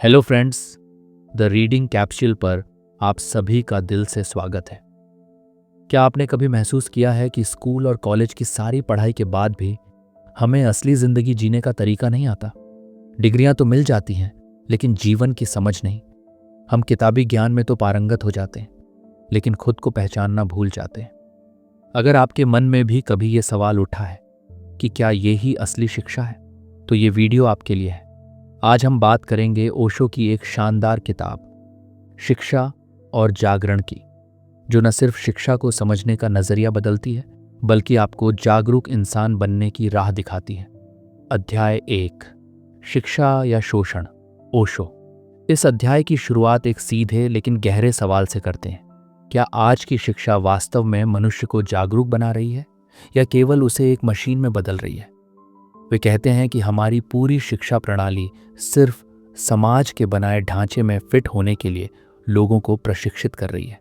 Hello friends, the reading capsule पर आप सभी का दिल से स्वागत है। क्या आपने कभी महसूस किया है कि स्कूल और कॉलेज की सारी पढ़ाई के बाद भी हमें असली जिंदगी जीने का तरीका नहीं आता? डिग्रियां तो मिल जाती हैं, लेकिन जीवन की समझ नहीं। हम किताबी ज्ञान में तो पारंगत हो जाते हैं, लेकिन खुद को पहचानना भूल जाते हैं। अगर आपके मन में भी कभी ये सवाल उठा है कि क्या ये ही असली शिक्षा है, तो ये वीडियो आपके लिए है। आज हम बात करेंगे ओशो की एक शानदार किताब शिक्षा और जागरण की, जो न सिर्फ शिक्षा को समझने का नजरिया बदलती है, बल्कि आपको जागरूक इंसान बनने की राह दिखाती है। अध्याय 1, शिक्षा या शोषण। ओशो। इस अध्याय की शुरुआत एक सीधे लेकिन गहरे सवाल से करते हैं। क्या आज की शिक्षा वास्तव में मनुष्य को जागरूक बना रही है, या केवल उसे एक मशीन में बदल रही है? वे कहते हैं कि हमारी पूरी शिक्षा प्रणाली सिर्फ समाज के बनाए ढांचे में फिट होने के लिए लोगों को प्रशिक्षित कर रही है।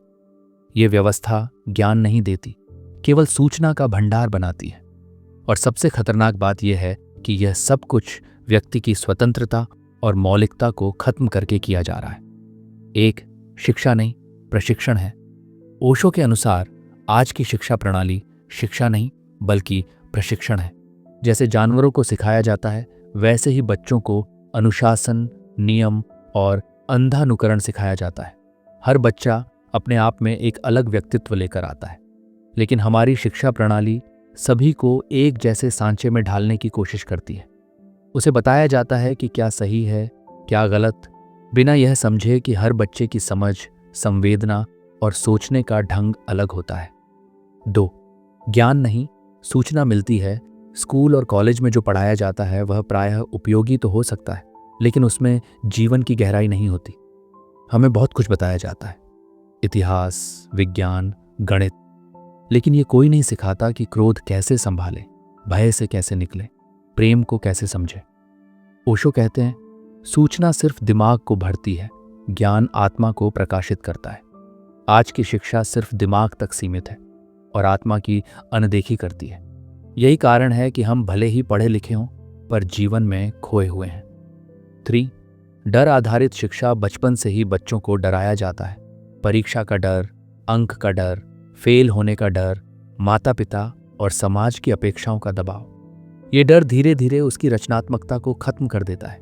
ये व्यवस्था ज्ञान नहीं देती, केवल सूचना का भंडार बनाती है। और सबसे खतरनाक बात यह है कि यह सब कुछ व्यक्ति की स्वतंत्रता और मौलिकता को खत्म करके किया जा रहा है। एक शिक्षा नहीं, प्रशिक्षण है। ओशो के अनुसार आज की शिक्षा प्रणाली शिक्षा नहीं बल्कि प्रशिक्षण है। जैसे जानवरों को सिखाया जाता है, वैसे ही बच्चों को अनुशासन, नियम और अंधानुकरण सिखाया जाता है। हर बच्चा अपने आप में एक अलग व्यक्तित्व लेकर आता है, लेकिन हमारी शिक्षा प्रणाली सभी को एक जैसे सांचे में ढालने की कोशिश करती है। उसे बताया जाता है कि क्या सही है, क्या गलत, बिना यह समझे कि हर बच्चे की समझ, संवेदना और सोचने का ढंग अलग होता है। 2, ज्ञान नहीं, सूचना मिलती है। स्कूल और कॉलेज में जो पढ़ाया जाता है वह प्रायः उपयोगी तो हो सकता है, लेकिन उसमें जीवन की गहराई नहीं होती। हमें बहुत कुछ बताया जाता है, इतिहास, विज्ञान, गणित, लेकिन ये कोई नहीं सिखाता कि क्रोध कैसे संभाले, भय से कैसे निकले, प्रेम को कैसे समझे। ओशो कहते हैं, सूचना सिर्फ दिमाग को भरती है, ज्ञान आत्मा को प्रकाशित करता है। आज की शिक्षा सिर्फ दिमाग तक सीमित है और आत्मा की अनदेखी करती है। यही कारण है कि हम भले ही पढ़े लिखे हों, पर जीवन में खोए हुए हैं। 3, डर आधारित शिक्षा। बचपन से ही बच्चों को डराया जाता है। परीक्षा का डर, अंक का डर, फेल होने का डर, माता पिता और समाज की अपेक्षाओं का दबाव। ये डर धीरे धीरे उसकी रचनात्मकता को खत्म कर देता है।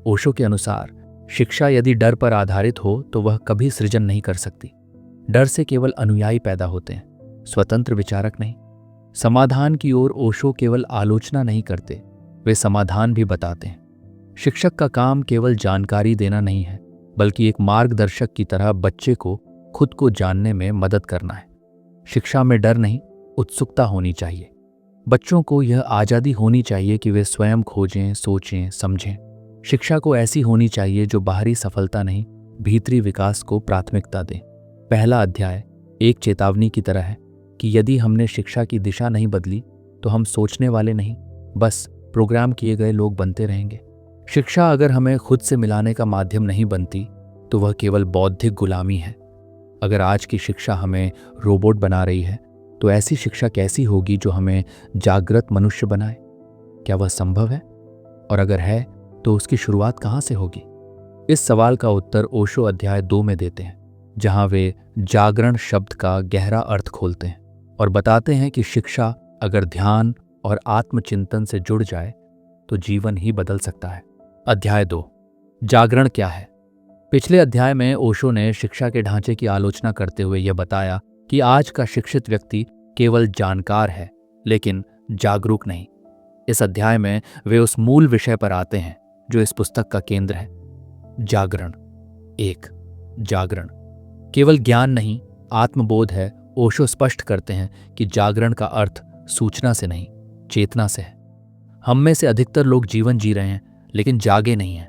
ओशो के अनुसार शिक्षा यदि डर पर आधारित हो तो वह कभी सृजन नहीं कर सकती। डर से केवल अनुयायी पैदा होते हैं, स्वतंत्र विचारक नहीं। समाधान की ओर ओशो केवल आलोचना नहीं करते, वे समाधान भी बताते हैं। शिक्षक का काम केवल जानकारी देना नहीं है, बल्कि एक मार्गदर्शक की तरह बच्चे को खुद को जानने में मदद करना है। शिक्षा में डर नहीं, उत्सुकता होनी चाहिए। बच्चों को यह आज़ादी होनी चाहिए कि वे स्वयं खोजें, सोचें, समझें। शिक्षा को ऐसी होनी चाहिए जो बाहरी सफलता नहीं, भीतरी विकास को प्राथमिकता दे। पहला अध्याय एक चेतावनी की तरह है कि यदि हमने शिक्षा की दिशा नहीं बदली तो हम सोचने वाले नहीं, बस प्रोग्राम किए गए लोग बनते रहेंगे। शिक्षा अगर हमें खुद से मिलाने का माध्यम नहीं बनती तो वह केवल बौद्धिक गुलामी है। अगर आज की शिक्षा हमें रोबोट बना रही है, तो ऐसी शिक्षा कैसी होगी जो हमें जागृत मनुष्य बनाए? क्या वह संभव है? और अगर है तो उसकी शुरुआत कहाँ से होगी? इस सवाल का उत्तर ओशो अध्याय 2 में देते हैं, जहाँ वे जागरण शब्द का गहरा अर्थ खोलते हैं और बताते हैं कि शिक्षा अगर ध्यान और आत्मचिंतन से जुड़ जाए तो जीवन ही बदल सकता है। अध्याय 2, जागरण क्या है? पिछले अध्याय में ओशो ने शिक्षा के ढांचे की आलोचना करते हुए यह बताया कि आज का शिक्षित व्यक्ति केवल जानकार है, लेकिन जागरूक नहीं। इस अध्याय में वे उस मूल विषय पर आते हैं जो इस पुस्तक का केंद्र है, जागरण। 1, जागरण केवल ज्ञान नहीं, आत्मबोध है। ओशो स्पष्ट करते हैं कि जागरण का अर्थ सूचना से नहीं, चेतना से है। हम में से अधिकतर लोग जीवन जी रहे हैं, लेकिन जागे नहीं हैं।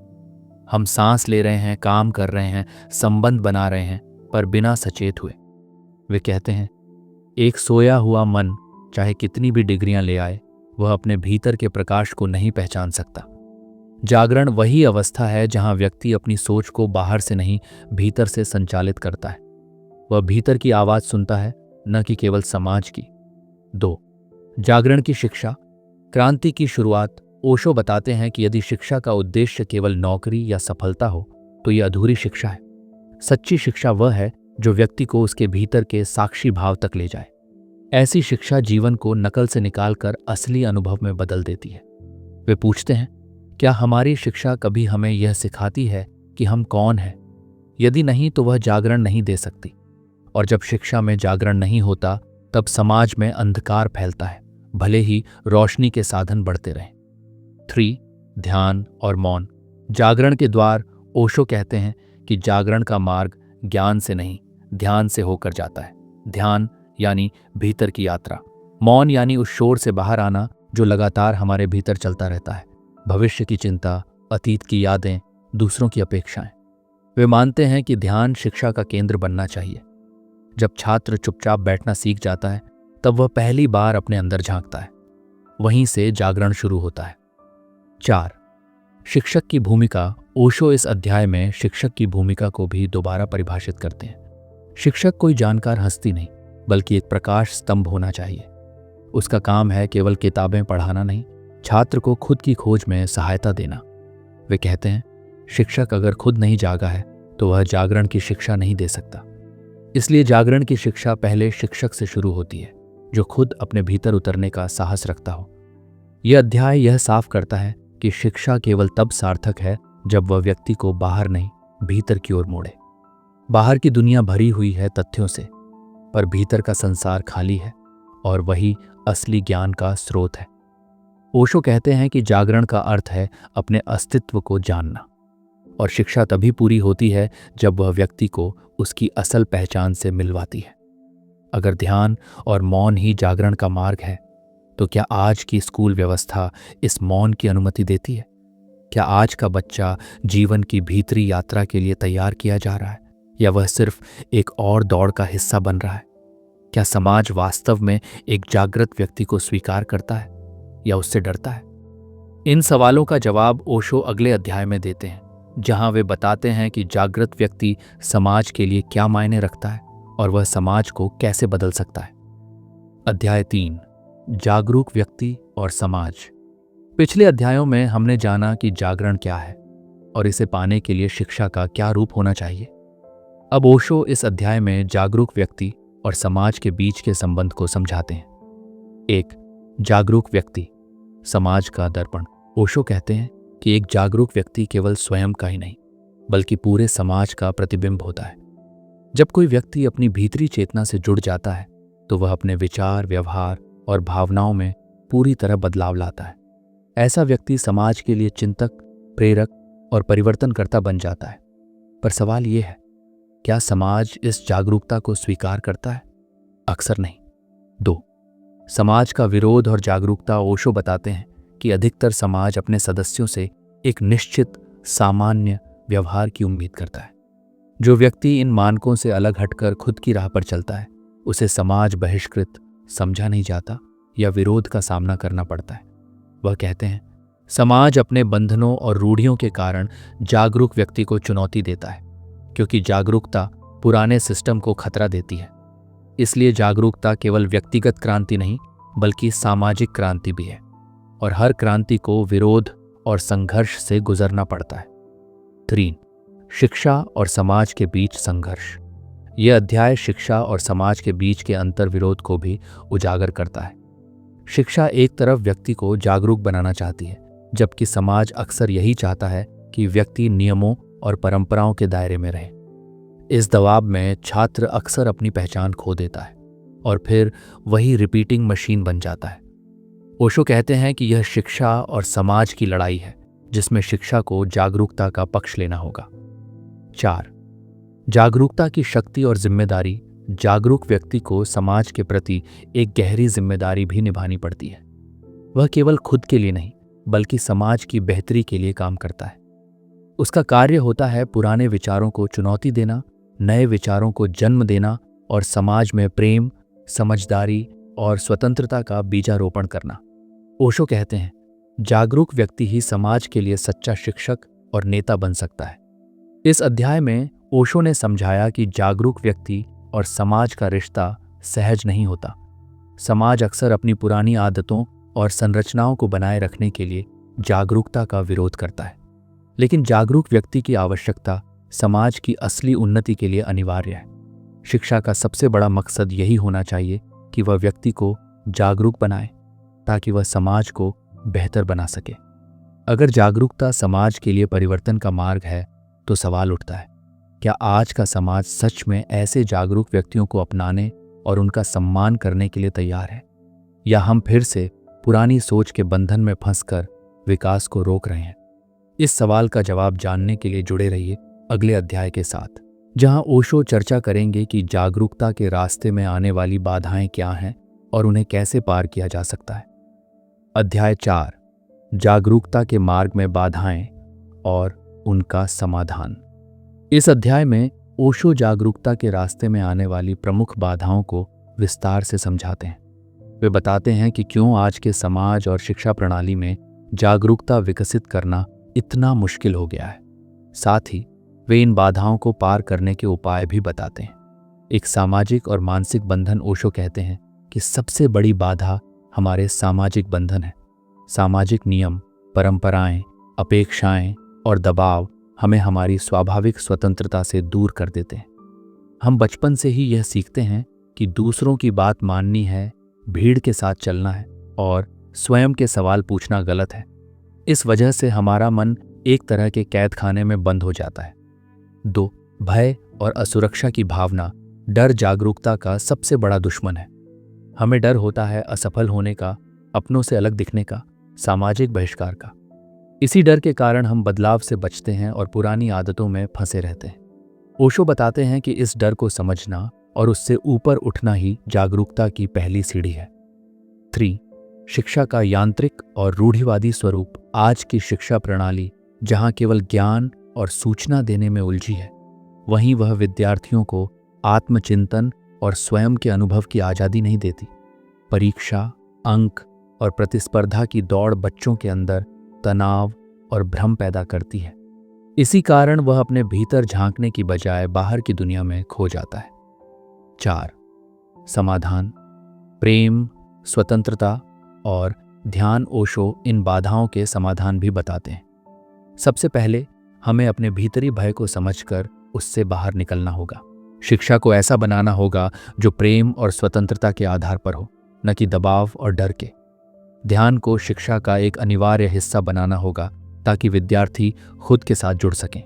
हम सांस ले रहे हैं, काम कर रहे हैं, संबंध बना रहे हैं, पर बिना सचेत हुए। वे कहते हैं, एक सोया हुआ मन चाहे कितनी भी डिग्रियां ले आए, वह अपने भीतर के प्रकाश को नहीं पहचान सकता। जागरण वही अवस्था है जहां व्यक्ति अपनी सोच को बाहर से नहीं, भीतर से संचालित करता है। वह भीतर की आवाज सुनता है, न कि केवल समाज की। 2, जागरण की शिक्षा। क्रांति की शुरुआत। ओशो बताते हैं कि यदि शिक्षा का उद्देश्य केवल नौकरी या सफलता हो तो ये अधूरी शिक्षा है। सच्ची शिक्षा वह है जो व्यक्ति को उसके भीतर के साक्षी भाव तक ले जाए। ऐसी शिक्षा जीवन को नकल से निकालकर असली अनुभव में बदल देती है। वे पूछते हैं, क्या हमारी शिक्षा कभी हमें यह सिखाती है कि हम कौन हैं? यदि नहीं तो वह जागरण नहीं दे सकती। और जब शिक्षा में जागरण नहीं होता तब समाज में अंधकार फैलता है, भले ही रोशनी के साधन बढ़ते रहें। 3. ध्यान और मौन। जागरण के द्वार। ओशो कहते हैं कि जागरण का मार्ग ज्ञान से नहीं, ध्यान से होकर जाता है। ध्यान यानी भीतर की यात्रा, मौन यानी उस शोर से बाहर आना जो लगातार हमारे भीतर चलता रहता है। भविष्य की चिंता, अतीत की यादें, दूसरों की अपेक्षाएं। वे मानते हैं कि ध्यान शिक्षा का केंद्र बनना चाहिए। जब छात्र चुपचाप बैठना सीख जाता है तब वह पहली बार अपने अंदर झांकता है। वहीं से जागरण शुरू होता है। 4. शिक्षक की भूमिका। ओशो इस अध्याय में शिक्षक की भूमिका को भी दोबारा परिभाषित करते हैं। शिक्षक कोई जानकार हस्ती नहीं, बल्कि एक प्रकाश स्तंभ होना चाहिए। उसका काम है केवल किताबें पढ़ाना नहीं, छात्र को खुद की खोज में सहायता देना। वे कहते हैं, शिक्षक अगर खुद नहीं जागा है तो वह जागरण की शिक्षा नहीं दे सकता। इसलिए जागरण की शिक्षा पहले शिक्षक से शुरू होती है, जो खुद अपने भीतर उतरने का साहस रखता हो। यह अध्याय यह साफ करता है कि शिक्षा केवल तब सार्थक है जब वह व्यक्ति को बाहर नहीं, भीतर की ओर मोड़े। बाहर की दुनिया भरी हुई है तथ्यों से, पर भीतर का संसार खाली है और वही असली ज्ञान का स्रोत है। ओशो कहते हैं कि जागरण का अर्थ है अपने अस्तित्व को जानना, और शिक्षा तभी पूरी होती है जब वह व्यक्ति को उसकी असल पहचान से मिलवाती है। अगर ध्यान और मौन ही जागरण का मार्ग है, तो क्या आज की स्कूल व्यवस्था इस मौन की अनुमति देती है? क्या आज का बच्चा जीवन की भीतरी यात्रा के लिए तैयार किया जा रहा है, या वह सिर्फ एक और दौड़ का हिस्सा बन रहा है? क्या समाज वास्तव में एक जागृत व्यक्ति को स्वीकार करता है या उससे डरता है? इन सवालों का जवाब ओशो अगले अध्याय में देते हैं, जहां वे बताते हैं कि जागृत व्यक्ति समाज के लिए क्या मायने रखता है और वह समाज को कैसे बदल सकता है। अध्याय 3. जागरूक व्यक्ति और समाज। पिछले अध्यायों में हमने जाना कि जागरण क्या है और इसे पाने के लिए शिक्षा का क्या रूप होना चाहिए। अब ओशो इस अध्याय में जागरूक व्यक्ति और समाज के बीच के संबंध को समझाते हैं। 1. जागरूक व्यक्ति, समाज का दर्पण। ओशो कहते हैं कि एक जागरूक व्यक्ति केवल स्वयं का ही नहीं, बल्कि पूरे समाज का प्रतिबिंब होता है। जब कोई व्यक्ति अपनी भीतरी चेतना से जुड़ जाता है तो वह अपने विचार, व्यवहार और भावनाओं में पूरी तरह बदलाव लाता है। ऐसा व्यक्ति समाज के लिए चिंतक, प्रेरक और परिवर्तनकर्ता बन जाता है। पर सवाल यह है, क्या समाज इस जागरूकता को स्वीकार करता है? अक्सर नहीं। 2. समाज का विरोध और जागरूकता। ओशो बताते हैं कि अधिकतर समाज अपने सदस्यों से एक निश्चित सामान्य व्यवहार की उम्मीद करता है। जो व्यक्ति इन मानकों से अलग हटकर खुद की राह पर चलता है, उसे समाज बहिष्कृत समझा नहीं जाता या विरोध का सामना करना पड़ता है। वह कहते हैं, समाज अपने बंधनों और रूढ़ियों के कारण जागरूक व्यक्ति को चुनौती देता है, क्योंकि जागरूकता पुराने सिस्टम को खतरा देती है। इसलिए जागरूकता केवल व्यक्तिगत क्रांति नहीं, बल्कि सामाजिक क्रांति भी है, और हर क्रांति को विरोध और संघर्ष से गुजरना पड़ता है। 3. शिक्षा और समाज के बीच संघर्ष। यह अध्याय शिक्षा और समाज के बीच के अंतर विरोध को भी उजागर करता है। शिक्षा एक तरफ व्यक्ति को जागरूक बनाना चाहती है, जबकि समाज अक्सर यही चाहता है कि व्यक्ति नियमों और परंपराओं के दायरे में रहे। इस दबाव में छात्र अक्सर अपनी पहचान खो देता है और फिर वही रिपीटिंग मशीन बन जाता है। ओशो कहते हैं कि यह शिक्षा और समाज की लड़ाई है, जिसमें शिक्षा को जागरूकता का पक्ष लेना होगा। 4. जागरूकता की शक्ति और जिम्मेदारी। जागरूक व्यक्ति को समाज के प्रति एक गहरी जिम्मेदारी भी निभानी पड़ती है। वह केवल खुद के लिए नहीं, बल्कि समाज की बेहतरी के लिए काम करता है। उसका कार्य होता है पुराने विचारों को चुनौती देना, नए विचारों को जन्म देना और समाज में प्रेम, समझदारी और स्वतंत्रता का बीजारोपण करना। ओशो कहते हैं, जागरूक व्यक्ति ही समाज के लिए सच्चा शिक्षक और नेता बन सकता है। इस अध्याय में ओशो ने समझाया कि जागरूक व्यक्ति और समाज का रिश्ता सहज नहीं होता। समाज अक्सर अपनी पुरानी आदतों और संरचनाओं को बनाए रखने के लिए जागरूकता का विरोध करता है, लेकिन जागरूक व्यक्ति की आवश्यकता समाज की असली उन्नति के लिए अनिवार्य है। शिक्षा का सबसे बड़ा मकसद यही होना चाहिए कि वह व्यक्ति को जागरूक बनाए ताकि वह समाज को बेहतर बना सके। अगर जागरूकता समाज के लिए परिवर्तन का मार्ग है तो सवाल उठता है, क्या आज का समाज सच में ऐसे जागरूक व्यक्तियों को अपनाने और उनका सम्मान करने के लिए तैयार है, या हम फिर से पुरानी सोच के बंधन में फंसकर विकास को रोक रहे हैं? इस सवाल का जवाब जानने के लिए जुड़े रहिए अगले अध्याय के साथ, जहां ओशो चर्चा करेंगे कि जागरूकता के रास्ते में आने वाली बाधाएं क्या हैं और उन्हें कैसे पार किया जा सकता है। अध्याय 4, जागरूकता के मार्ग में बाधाएं और उनका समाधान। इस अध्याय में ओशो जागरूकता के रास्ते में आने वाली प्रमुख बाधाओं को विस्तार से समझाते हैं। वे बताते हैं कि क्यों आज के समाज और शिक्षा प्रणाली में जागरूकता विकसित करना इतना मुश्किल हो गया है। साथ ही वे इन बाधाओं को पार करने के उपाय भी बताते हैं। एक सामाजिक और मानसिक बंधन। ओशो कहते हैं कि सबसे बड़ी बाधा हमारे सामाजिक बंधन है। सामाजिक नियम, परंपराएं, अपेक्षाएं और दबाव हमें हमारी स्वाभाविक स्वतंत्रता से दूर कर देते हैं। हम बचपन से ही यह सीखते हैं कि दूसरों की बात माननी है, भीड़ के साथ चलना है और स्वयं के सवाल पूछना गलत है। इस वजह से हमारा मन एक तरह के कैद खाने में बंद हो जाता है। 2, भय और असुरक्षा की भावना। डर जागरूकता का सबसे बड़ा दुश्मन है। हमें डर होता है असफल होने का, अपनों से अलग दिखने का, सामाजिक बहिष्कार का। इसी डर के कारण हम बदलाव से बचते हैं और पुरानी आदतों में फंसे रहते हैं। ओशो बताते हैं कि इस डर को समझना और उससे ऊपर उठना ही जागरूकता की पहली सीढ़ी है। 3, शिक्षा का यांत्रिक और रूढ़िवादी स्वरूप। आज की शिक्षा प्रणाली जहां केवल ज्ञान और सूचना देने में उलझी है, वहीं वह विद्यार्थियों को आत्मचिंतन और स्वयं के अनुभव की आज़ादी नहीं देती। परीक्षा, अंक और प्रतिस्पर्धा की दौड़ बच्चों के अंदर तनाव और भ्रम पैदा करती है। इसी कारण वह अपने भीतर झांकने की बजाय बाहर की दुनिया में खो जाता है। 4, समाधान, प्रेम, स्वतंत्रता और ध्यान। ओशो इन बाधाओं के समाधान भी बताते हैं। सबसे पहले हमें अपने भीतरी भय को समझकर उससे बाहर निकलना होगा। शिक्षा को ऐसा बनाना होगा जो प्रेम और स्वतंत्रता के आधार पर हो, न कि दबाव और डर के। ध्यान को शिक्षा का एक अनिवार्य हिस्सा बनाना होगा ताकि विद्यार्थी खुद के साथ जुड़ सकें।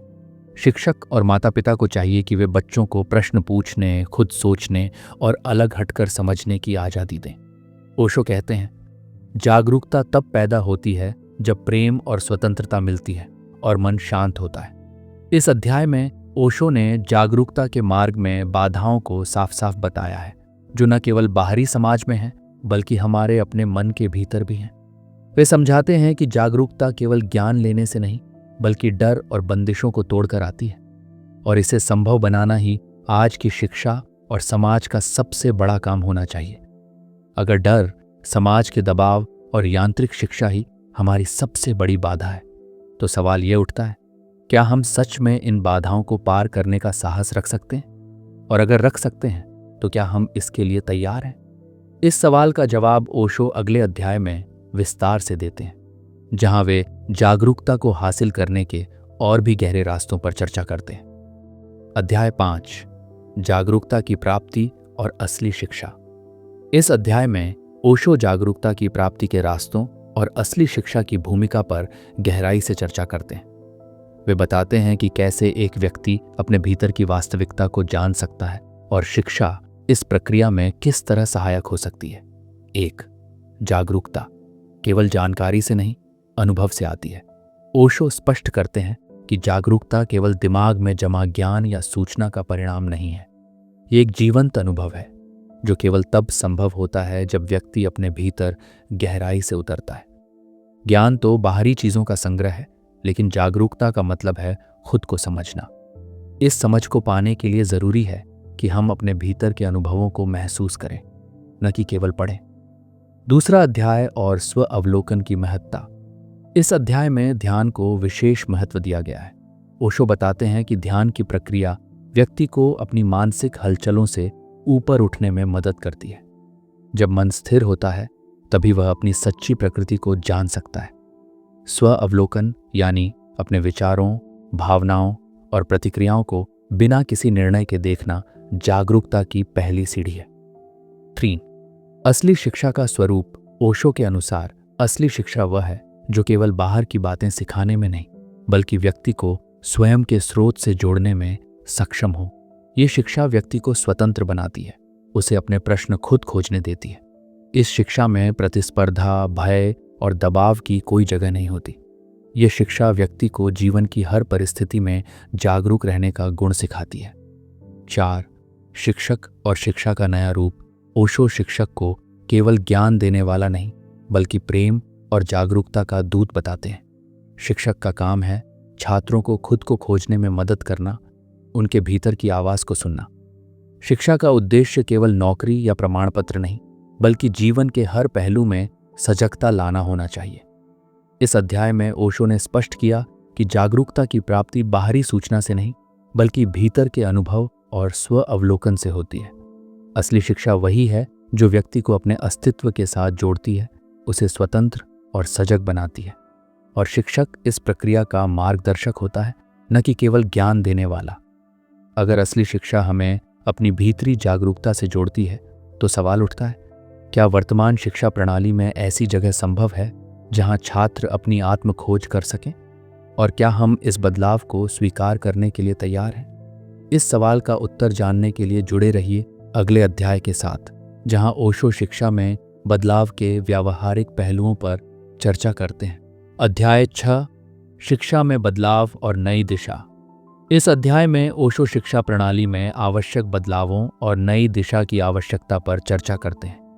शिक्षक और माता पिता को चाहिए कि वे बच्चों को प्रश्न पूछने, खुद सोचने और अलग हटकर समझने की आज़ादी दें। ओशो कहते हैं, जागरूकता तब पैदा होती है जब प्रेम और स्वतंत्रता मिलती है और मन शांत होता है। इस अध्याय में ओशो ने जागरूकता के मार्ग में बाधाओं को साफ साफ बताया है, जो न केवल बाहरी समाज में है बल्कि हमारे अपने मन के भीतर भी हैं। वे समझाते हैं कि जागरूकता केवल ज्ञान लेने से नहीं बल्कि डर और बंदिशों को तोड़कर आती है, और इसे संभव बनाना ही आज की शिक्षा और समाज का सबसे बड़ा काम होना चाहिए। अगर डर, समाज के दबाव और यांत्रिक शिक्षा ही हमारी सबसे बड़ी बाधा है, तो सवाल ये उठता है, क्या हम सच में इन बाधाओं को पार करने का साहस रख सकते हैं? और अगर रख सकते हैं तो क्या हम इसके लिए तैयार हैं? इस सवाल का जवाब ओशो अगले अध्याय में विस्तार से देते हैं, जहां वे जागरूकता को हासिल करने के और भी गहरे रास्तों पर चर्चा करते हैं। अध्याय 5, जागरूकता की प्राप्ति और असली शिक्षा। इस अध्याय में ओशो जागरूकता की प्राप्ति के रास्तों और असली शिक्षा की भूमिका पर गहराई से चर्चा करते हैं। वे बताते हैं कि कैसे एक व्यक्ति अपने भीतर की वास्तविकता को जान सकता है और शिक्षा इस प्रक्रिया में किस तरह सहायक हो सकती है। 1, जागरूकता केवल जानकारी से नहीं, अनुभव से आती है। ओशो स्पष्ट करते हैं कि जागरूकता केवल दिमाग में जमा ज्ञान या सूचना का परिणाम नहीं है। ये एक जीवंत अनुभव है जो केवल तब संभव होता है जब व्यक्ति अपने भीतर गहराई से उतरता है। ज्ञान तो बाहरी चीजों का संग्रह है, लेकिन जागरूकता का मतलब है खुद को समझना। इस समझ को पाने के लिए जरूरी है कि हम अपने भीतर के अनुभवों को महसूस करें, न कि केवल पढ़ें। दूसरा अध्याय और स्व अवलोकन की महत्ता। इस अध्याय में ध्यान को विशेष महत्व दिया गया है। ओशो बताते हैं कि ध्यान की प्रक्रिया व्यक्ति को अपनी मानसिक हलचलों से ऊपर उठने में मदद करती है। जब मन स्थिर होता है तभी वह अपनी सच्ची प्रकृति को जान सकता है। स्व अवलोकन यानी अपने विचारों, भावनाओं और प्रतिक्रियाओं को बिना किसी निर्णय के देखना जागरूकता की पहली सीढ़ी है। 3. असली शिक्षा का स्वरूप। ओशो के अनुसार असली शिक्षा वह है जो केवल बाहर की बातें सिखाने में नहीं, बल्कि व्यक्ति को स्वयं के स्रोत से जोड़ने में सक्षम हो। ये शिक्षा व्यक्ति को स्वतंत्र बनाती है, उसे अपने प्रश्न खुद खोजने देती है। इस शिक्षा में प्रतिस्पर्धा, भय और दबाव की कोई जगह नहीं होती। ये शिक्षा व्यक्ति को जीवन की हर परिस्थिति में जागरूक रहने का गुण सिखाती है। 4. शिक्षक और शिक्षा का नया रूप। ओशो शिक्षक को केवल ज्ञान देने वाला नहीं, बल्कि प्रेम और जागरूकता का दूत बताते हैं। शिक्षक का काम है छात्रों को खुद को खोजने में मदद करना, उनके भीतर की आवाज को सुनना। शिक्षा का उद्देश्य केवल नौकरी या प्रमाण पत्र नहीं, बल्कि जीवन के हर पहलू में सजगता लाना होना चाहिए। इस अध्याय में ओशो ने स्पष्ट किया कि जागरूकता की प्राप्ति बाहरी सूचना से नहीं, बल्कि भीतर के अनुभव और स्व अवलोकन से होती है। असली शिक्षा वही है जो व्यक्ति को अपने अस्तित्व के साथ जोड़ती है, उसे स्वतंत्र और सजग बनाती है। और शिक्षक इस प्रक्रिया का मार्गदर्शक होता है, न कि केवल ज्ञान देने वाला। अगर असली शिक्षा हमें अपनी भीतरी जागरूकता से जोड़ती है, तो सवाल उठता है, क्या वर्तमान शिक्षा प्रणाली में ऐसी जगह संभव है जहां छात्र अपनी आत्म खोज कर सकें? और क्या हम इस बदलाव को स्वीकार करने के लिए तैयार हैं? इस सवाल का उत्तर जानने के लिए जुड़े रहिए अगले अध्याय के साथ, जहां ओशो शिक्षा में बदलाव के व्यावहारिक पहलुओं पर चर्चा करते हैं। अध्याय 6, शिक्षा में बदलाव और नई दिशा। इस अध्याय में ओशो शिक्षा प्रणाली में आवश्यक बदलावों और नई दिशा की आवश्यकता पर चर्चा करते हैं।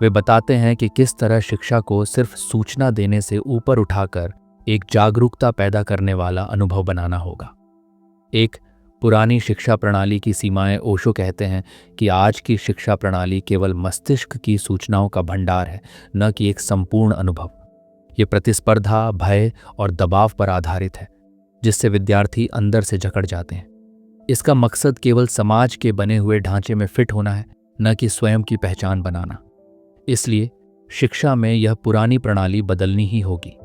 वे बताते हैं कि किस तरह शिक्षा को सिर्फ सूचना देने से ऊपर उठाकर एक जागरूकता पैदा करने वाला अनुभव बनाना होगा। एक पुरानी शिक्षा प्रणाली की सीमाएं। ओशो कहते हैं कि आज की शिक्षा प्रणाली केवल मस्तिष्क की सूचनाओं का भंडार है, न कि एक संपूर्ण अनुभव। ये प्रतिस्पर्धा, भय और दबाव पर आधारित है, जिससे विद्यार्थी अंदर से जकड़ जाते हैं। इसका मकसद केवल समाज के बने हुए ढांचे में फिट होना है, न कि स्वयं की पहचान बनाना। इसलिए शिक्षा में यह पुरानी प्रणाली बदलनी ही होगी।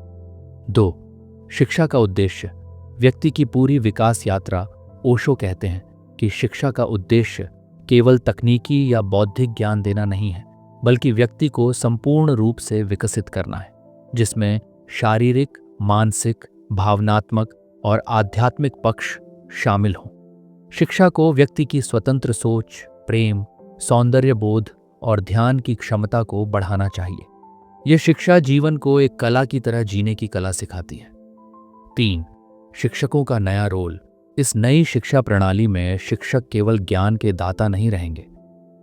2. शिक्षा का उद्देश्य। व्यक्ति की पूरी विकास यात्रा। ओशो कहते हैं कि शिक्षा का उद्देश्य केवल तकनीकी या बौद्धिक ज्ञान देना नहीं है, बल्कि व्यक्ति को संपूर्ण रूप से विकसित करना है, जिसमें शारीरिक, मानसिक, भावनात्मक और आध्यात्मिक पक्ष शामिल हों। शिक्षा को व्यक्ति की स्वतंत्र सोच, प्रेम, सौंदर्य बोध और ध्यान की क्षमता को बढ़ाना चाहिए। यह शिक्षा जीवन को एक कला की तरह जीने की कला सिखाती है। 3. शिक्षकों का नया रोल। इस नई शिक्षा प्रणाली में शिक्षक केवल ज्ञान के दाता नहीं रहेंगे।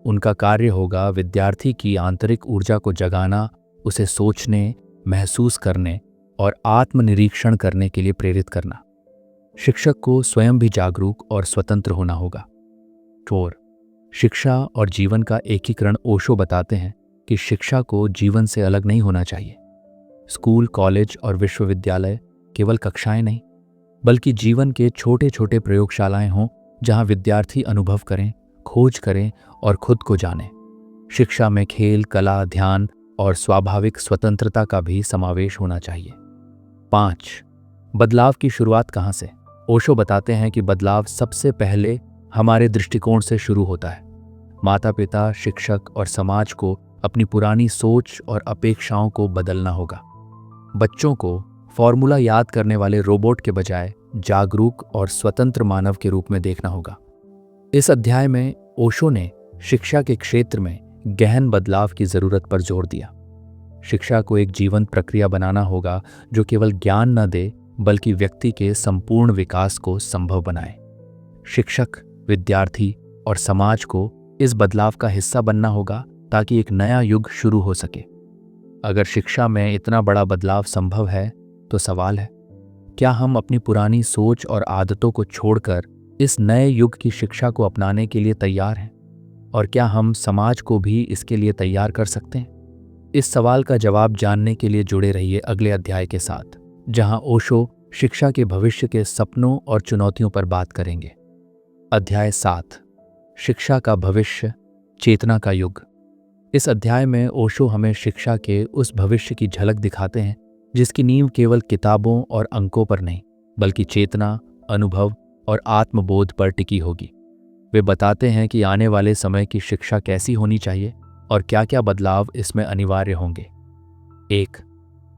उनका कार्य होगा विद्यार्थी की आंतरिक ऊर्जा को जगाना, उसे सोचने, महसूस करने और आत्मनिरीक्षण करने के लिए प्रेरित करना। शिक्षक को स्वयं भी जागरूक और स्वतंत्र होना होगा। 4. शिक्षा और जीवन का एकीकरण। ओशो बताते हैं कि शिक्षा को जीवन से अलग नहीं होना चाहिए। स्कूल, कॉलेज और विश्वविद्यालय केवल कक्षाएं नहीं, बल्कि जीवन के छोटे छोटे प्रयोगशालाएं हों, जहां विद्यार्थी अनुभव करें, खोज करें और खुद को जानें। शिक्षा में खेल, कला, ध्यान और स्वाभाविक स्वतंत्रता का भी समावेश होना चाहिए। 5. बदलाव की शुरुआत कहाँ से। ओशो बताते हैं कि बदलाव सबसे पहले हमारे दृष्टिकोण से शुरू होता है। माता पिता, शिक्षक और समाज को अपनी पुरानी सोच और अपेक्षाओं को बदलना होगा। बच्चों को फॉर्मूला याद करने वाले रोबोट के बजाय जागरूक और स्वतंत्र मानव के रूप में देखना होगा। इस अध्याय में ओशो ने शिक्षा के क्षेत्र में गहन बदलाव की जरूरत पर जोर दिया। शिक्षा को एक जीवंत प्रक्रिया बनाना होगा जो केवल ज्ञान न दे, बल्कि व्यक्ति के संपूर्ण विकास को संभव बनाए। शिक्षक, विद्यार्थी और समाज को इस बदलाव का हिस्सा बनना होगा ताकि एक नया युग शुरू हो सके। अगर शिक्षा में इतना बड़ा बदलाव संभव है, तो सवाल है, क्या हम अपनी पुरानी सोच और आदतों को छोड़कर इस नए युग की शिक्षा को अपनाने के लिए तैयार हैं? और क्या हम समाज को भी इसके लिए तैयार कर सकते हैं? इस सवाल का जवाब जानने के लिए जुड़े रहिए अगले अध्याय के साथ, जहां ओशो शिक्षा के भविष्य के सपनों और चुनौतियों पर बात करेंगे। अध्याय 7, शिक्षा का भविष्य, चेतना का युग। इस अध्याय में ओशो हमें शिक्षा के उस भविष्य की झलक दिखाते हैं जिसकी नींव केवल किताबों और अंकों पर नहीं, बल्कि चेतना, अनुभव और आत्मबोध पर टिकी होगी। वे बताते हैं कि आने वाले समय की शिक्षा कैसी होनी चाहिए और क्या क्या बदलाव इसमें अनिवार्य होंगे। 1.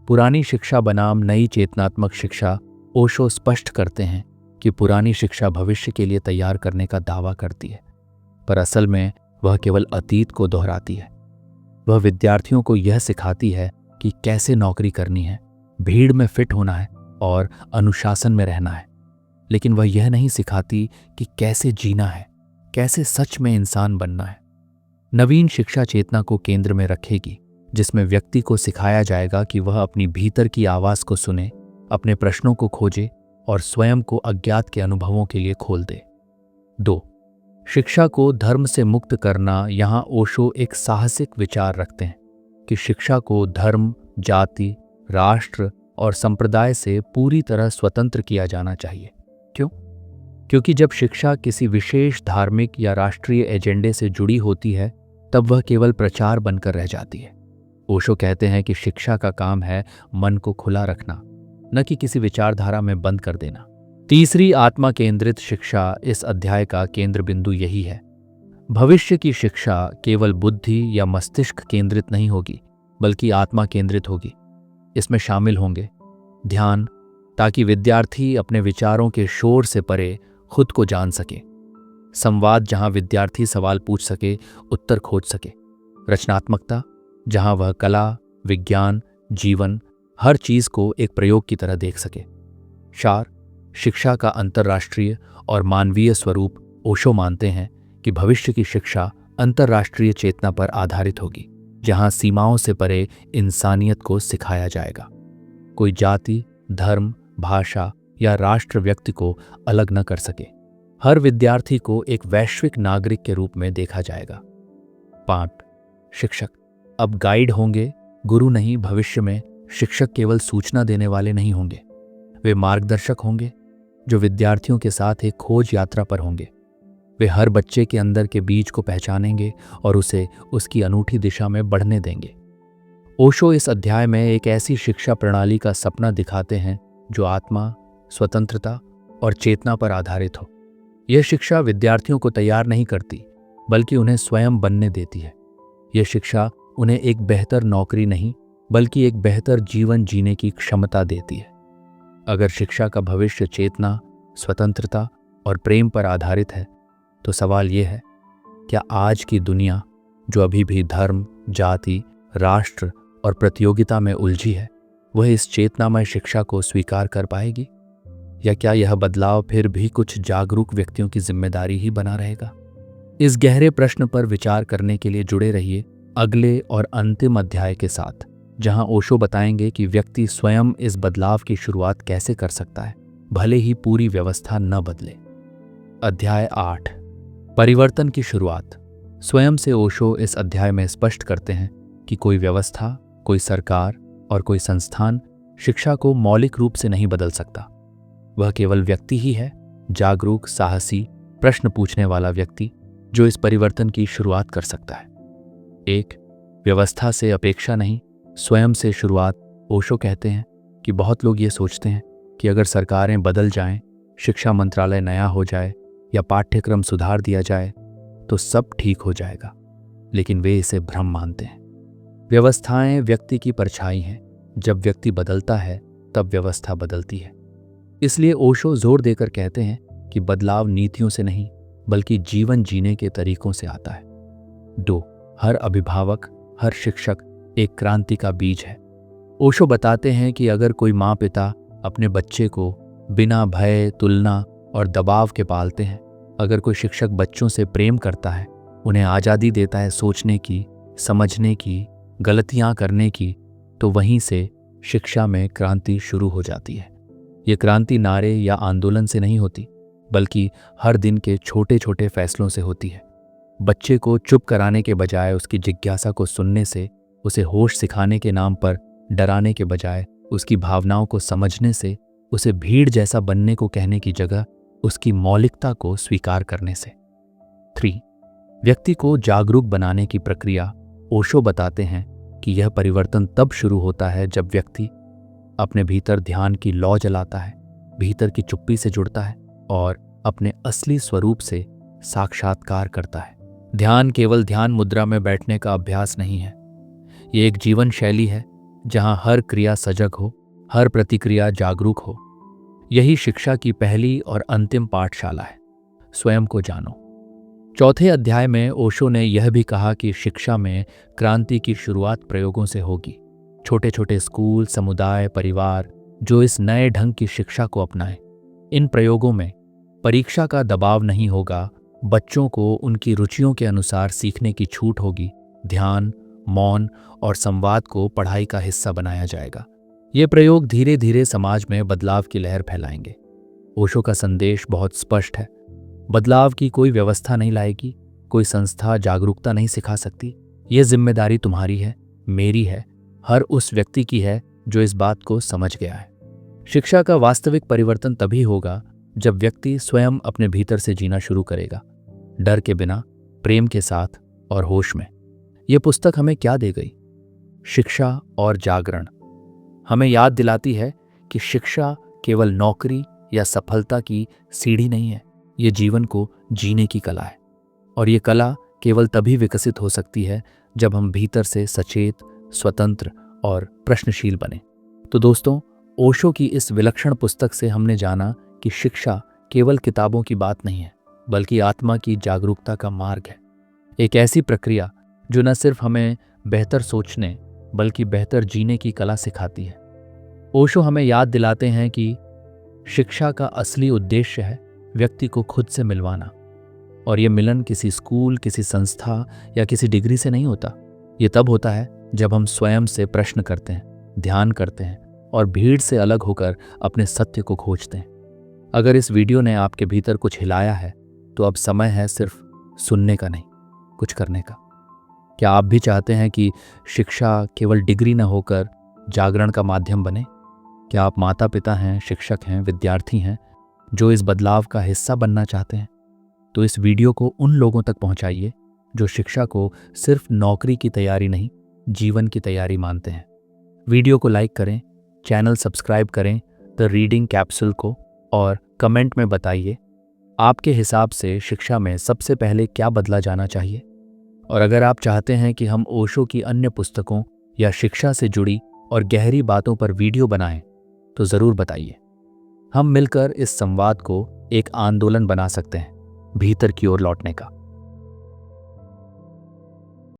पुरानी शिक्षा बनाम नई चेतनात्मक शिक्षा। ओशो स्पष्ट करते हैं कि पुरानी शिक्षा भविष्य के लिए तैयार करने का दावा करती है, पर असल में वह केवल अतीत को दोहराती है। वह विद्यार्थियों को यह सिखाती है कि कैसे नौकरी करनी है, भीड़ में फिट होना है और अनुशासन में रहना है, लेकिन वह यह नहीं सिखाती कि कैसे जीना है, कैसे सच में इंसान बनना है। नवीन शिक्षा चेतना को केंद्र में रखेगी, जिसमें व्यक्ति को सिखाया जाएगा कि वह अपनी भीतर की आवाज को सुने, अपने प्रश्नों को खोजे और स्वयं को अज्ञात के अनुभवों के लिए खोल दे। 2. शिक्षा को धर्म से मुक्त करना। यहाँ ओशो एक साहसिक विचार रखते हैं कि शिक्षा को धर्म, जाति, राष्ट्र और संप्रदाय से पूरी तरह स्वतंत्र किया जाना चाहिए। क्यों? क्योंकि जब शिक्षा किसी विशेष धार्मिक या राष्ट्रीय एजेंडे से जुड़ी होती है, तब वह केवल प्रचार बनकर रह जाती है। ओशो कहते हैं कि शिक्षा का काम है मन को खुला रखना, न कि किसी विचारधारा में बंद कर देना। 3. आत्मा केंद्रित शिक्षा। इस अध्याय का केंद्र बिंदु यही है। भविष्य की शिक्षा केवल बुद्धि या मस्तिष्क केंद्रित नहीं होगी, बल्कि आत्मा केंद्रित होगी। इसमें शामिल होंगे ध्यान, ताकि विद्यार्थी अपने विचारों के शोर से परे खुद को जान सके; संवाद, जहां विद्यार्थी सवाल पूछ सके, उत्तर खोज सके; रचनात्मकता, जहां वह कला, विज्ञान, जीवन, हर चीज को एक प्रयोग की तरह देख सके; सार, शिक्षा का अंतर्राष्ट्रीय और मानवीय स्वरूप। ओशो मानते हैं कि भविष्य की शिक्षा अंतर्राष्ट्रीय चेतना पर आधारित होगी, जहां सीमाओं से परे इंसानियत को सिखाया जाएगा। कोई जाति, धर्म, भाषा या राष्ट्र व्यक्ति को अलग न कर सके। हर विद्यार्थी को एक वैश्विक नागरिक के रूप में देखा जाएगा। 5. शिक्षक अब गाइड होंगे, गुरु नहीं। भविष्य में शिक्षक केवल सूचना देने वाले नहीं होंगे, वे मार्गदर्शक होंगे जो विद्यार्थियों के साथ एक खोज यात्रा पर होंगे। वे हर बच्चे के अंदर के बीज को पहचानेंगे और उसे उसकी अनूठी दिशा में बढ़ने देंगे। ओशो इस अध्याय में एक ऐसी शिक्षा प्रणाली का सपना दिखाते हैं जो आत्मा, स्वतंत्रता और चेतना पर आधारित हो। यह शिक्षा विद्यार्थियों को तैयार नहीं करती, बल्कि उन्हें स्वयं बनने देती है। यह शिक्षा उन्हें एक बेहतर नौकरी नहीं, बल्कि एक बेहतर जीवन जीने की क्षमता देती है। अगर शिक्षा का भविष्य चेतना, स्वतंत्रता और प्रेम पर आधारित है, तो सवाल यह है, क्या आज की दुनिया, जो अभी भी धर्म, जाति, राष्ट्र और प्रतियोगिता में उलझी है, वह इस चेतनामय शिक्षा को स्वीकार कर पाएगी? या क्या यह बदलाव फिर भी कुछ जागरूक व्यक्तियों की जिम्मेदारी ही बना रहेगा? इस गहरे प्रश्न पर विचार करने के लिए जुड़े रहिए अगले और अंतिम अध्याय के साथ, जहां ओशो बताएंगे कि व्यक्ति स्वयं इस बदलाव की शुरुआत कैसे कर सकता है, भले ही पूरी व्यवस्था न बदले। अध्याय 8, परिवर्तन की शुरुआत। स्वयं से ओशो इस अध्याय में स्पष्ट करते हैं कि कोई व्यवस्था, कोई सरकार और कोई संस्थान शिक्षा को मौलिक रूप से नहीं बदल सकता। वह केवल व्यक्ति ही है, जागरूक, साहसी, प्रश्न पूछने वाला व्यक्ति, जो इस परिवर्तन की शुरुआत कर सकता है। 1. व्यवस्था से अपेक्षा नहीं, स्वयं से शुरुआत। ओशो कहते हैं कि बहुत लोग ये सोचते हैं कि अगर सरकारें बदल जाएं, शिक्षा मंत्रालय नया हो जाए या पाठ्यक्रम सुधार दिया जाए तो सब ठीक हो जाएगा, लेकिन वे इसे भ्रम मानते हैं। व्यवस्थाएं व्यक्ति की परछाई हैं। जब व्यक्ति बदलता है, तब व्यवस्था बदलती है। इसलिए ओशो जोर देकर कहते हैं कि बदलाव नीतियों से नहीं, बल्कि जीवन जीने के तरीकों से आता है। 2. हर अभिभावक, हर शिक्षक एक क्रांति का बीज है। ओशो बताते हैं कि अगर कोई माँ पिता अपने बच्चे को बिना भय, तुलना और दबाव के पालते हैं, अगर कोई शिक्षक बच्चों से प्रेम करता है, उन्हें आज़ादी देता है सोचने की, समझने की, गलतियाँ करने की, तो वहीं से शिक्षा में क्रांति शुरू हो जाती है। ये क्रांति नारे या आंदोलन से नहीं होती, बल्कि हर दिन के छोटे छोटे फैसलों से होती है। बच्चे को चुप कराने के बजाय उसकी जिज्ञासा को सुनने से, उसे होश सिखाने के नाम पर डराने के बजाय उसकी भावनाओं को समझने से, उसे भीड़ जैसा बनने को कहने की जगह उसकी मौलिकता को स्वीकार करने से। 3. व्यक्ति को जागरूक बनाने की प्रक्रिया। ओशो बताते हैं कि यह परिवर्तन तब शुरू होता है जब व्यक्ति अपने भीतर ध्यान की लौ जलाता है, भीतर की चुप्पी से जुड़ता है और अपने असली स्वरूप से साक्षात्कार करता है। ध्यान केवल ध्यान मुद्रा में बैठने का अभ्यास नहीं है, ये एक जीवन शैली है जहां हर क्रिया सजग हो, हर प्रतिक्रिया जागरूक हो। यही शिक्षा की पहली और अंतिम पाठशाला है। स्वयं को जानो। चौथे अध्याय में ओशो ने यह भी कहा कि शिक्षा में क्रांति की शुरुआत प्रयोगों से होगी। छोटे छोटे स्कूल, समुदाय, परिवार जो इस नए ढंग की शिक्षा को अपनाएं, इन प्रयोगों में परीक्षा का दबाव नहीं होगा, बच्चों को उनकी रुचियों के अनुसार सीखने की छूट होगी। ध्यान, मौन और संवाद को पढ़ाई का हिस्सा बनाया जाएगा। ये प्रयोग धीरे धीरे समाज में बदलाव की लहर फैलाएंगे। ओशो का संदेश बहुत स्पष्ट है। बदलाव की कोई व्यवस्था नहीं लाएगी, कोई संस्था जागरूकता नहीं सिखा सकती। ये जिम्मेदारी तुम्हारी है, मेरी है, हर उस व्यक्ति की है जो इस बात को समझ गया है। शिक्षा का वास्तविक परिवर्तन तभी होगा जब व्यक्ति स्वयं अपने भीतर से जीना शुरू करेगा, डर के बिना, प्रेम के साथ और होश में। यह पुस्तक हमें क्या दे गई? शिक्षा और जागरण। हमें याद दिलाती है कि शिक्षा केवल नौकरी या सफलता की सीढ़ी नहीं है, ये जीवन को जीने की कला है। और ये कला केवल तभी विकसित हो सकती है जब हम भीतर से सचेत, स्वतंत्र और प्रश्नशील बने। तो दोस्तों, ओशो की इस विलक्षण पुस्तक से हमने जाना कि शिक्षा केवल किताबों की बात नहीं है, बल्कि आत्मा की जागरूकता का मार्ग है। एक ऐसी प्रक्रिया जो न सिर्फ हमें बेहतर सोचने बल्कि बेहतर जीने की कला सिखाती है। ओशो हमें याद दिलाते हैं कि शिक्षा का असली उद्देश्य है व्यक्ति को खुद से मिलवाना। और ये मिलन किसी स्कूल, किसी संस्था या किसी डिग्री से नहीं होता। ये तब होता है जब हम स्वयं से प्रश्न करते हैं, ध्यान करते हैं और भीड़ से अलग होकर अपने सत्य को खोजते हैं। अगर इस वीडियो ने आपके भीतर कुछ हिलाया है तो अब समय है सिर्फ सुनने का नहीं, कुछ करने का। क्या आप भी चाहते हैं कि शिक्षा केवल डिग्री न होकर जागरण का माध्यम बने? क्या आप माता पिता हैं, शिक्षक हैं, विद्यार्थी हैं जो इस बदलाव का हिस्सा बनना चाहते हैं? तो इस वीडियो को उन लोगों तक पहुंचाइए जो शिक्षा को सिर्फ नौकरी की तैयारी नहीं, जीवन की तैयारी मानते हैं। वीडियो को लाइक करें, चैनल सब्सक्राइब करें द रीडिंग कैप्सूल को, और कमेंट में बताइए आपके हिसाब से शिक्षा में सबसे पहले क्या बदला जाना चाहिए। और अगर आप चाहते हैं कि हम ओशो की अन्य पुस्तकों या शिक्षा से जुड़ी और गहरी बातों पर वीडियो बनाएं, तो ज़रूर बताइए। हम मिलकर इस संवाद को एक आंदोलन बना सकते हैं, भीतर की ओर लौटने का।